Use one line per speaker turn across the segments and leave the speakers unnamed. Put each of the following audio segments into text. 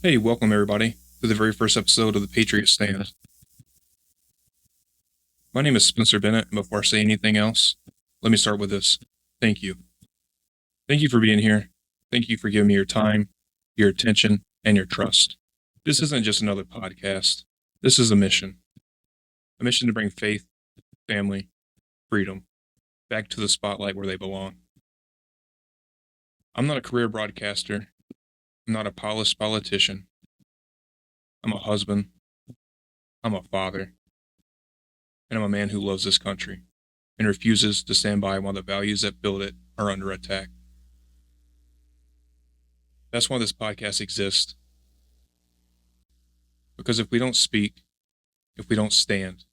Hey, welcome everybody to the very first episode of the Patriot Stand. My name is Spencer Bennett, and before I say anything else, let me start with this. Thank you. Thank you for being here. Thank you for giving me your time, your attention, and your trust. This isn't just another podcast. This is a mission. A mission to bring faith, family, freedom back to the spotlight where they belong. I'm not a career broadcaster. I'm not a polished politician. I'm a husband. I'm a father. And I'm a man who loves this country and refuses to stand by while the values that build it are under attack. That's why this podcast exists. Because if we don't speak, if we don't stand,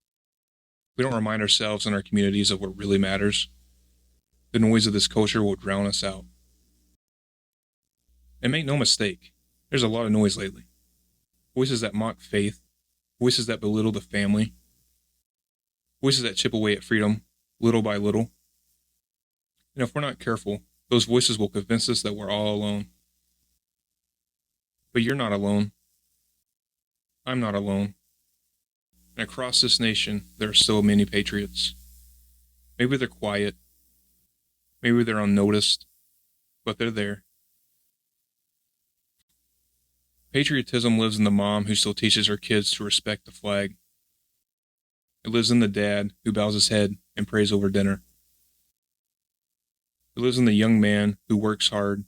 if we don't remind ourselves and our communities of what really matters, the noise of this culture will drown us out. And make no mistake, there's a lot of noise lately. Voices that mock faith, voices that belittle the family, voices that chip away at freedom, little by little. And if we're not careful, those voices will convince us that we're all alone. But you're not alone. I'm not alone. And across this nation, there are still many patriots. Maybe they're quiet. Maybe they're unnoticed. But they're there. Patriotism lives in the mom who still teaches her kids to respect the flag. It lives in the dad who bows his head and prays over dinner. It lives in the young man who works hard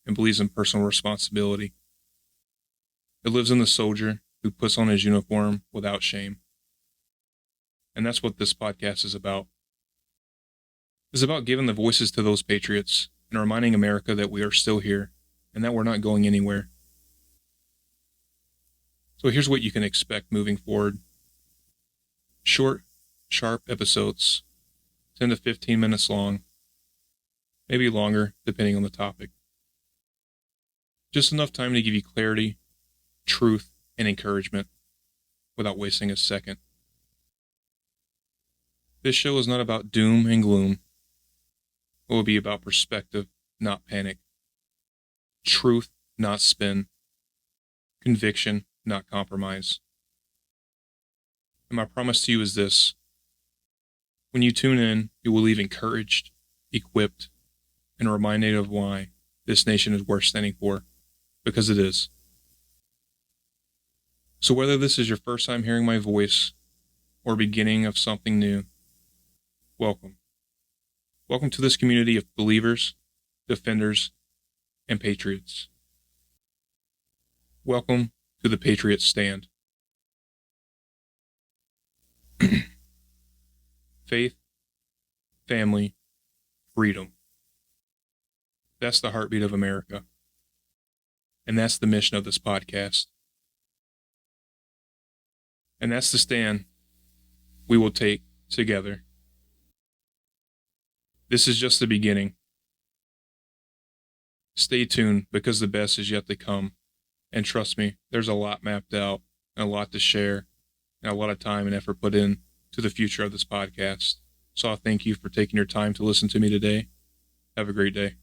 and believes in personal responsibility. It lives in the soldier who puts on his uniform without shame. And that's what this podcast is about. It's about giving the voices to those patriots and reminding America that we are still here and that we're not going anywhere. So here's what you can expect moving forward. Short, sharp episodes, 10 to 15 minutes long, maybe longer depending on the topic. Just enough time to give you clarity, truth, and encouragement without wasting a second. This show is not about doom and gloom. It will be about perspective, not panic. Truth, not spin. Conviction, not compromise. And my promise to you is this. When you tune in, you will leave encouraged, equipped, and reminded of why this nation is worth standing for. Because it is. So whether this is your first time hearing my voice or beginning of something new, welcome. Welcome to this community of believers, defenders, and patriots. Welcome to the Patriot Stand. Faith, family, freedom. That's the heartbeat of America. And that's the mission of this podcast. And that's the stand we will take together. This is just the beginning. Stay tuned because the best is yet to come. And trust me, there's a lot mapped out and a lot to share and a lot of time and effort put in to the future of this podcast. So I thank you for taking your time to listen to me today. Have a great day.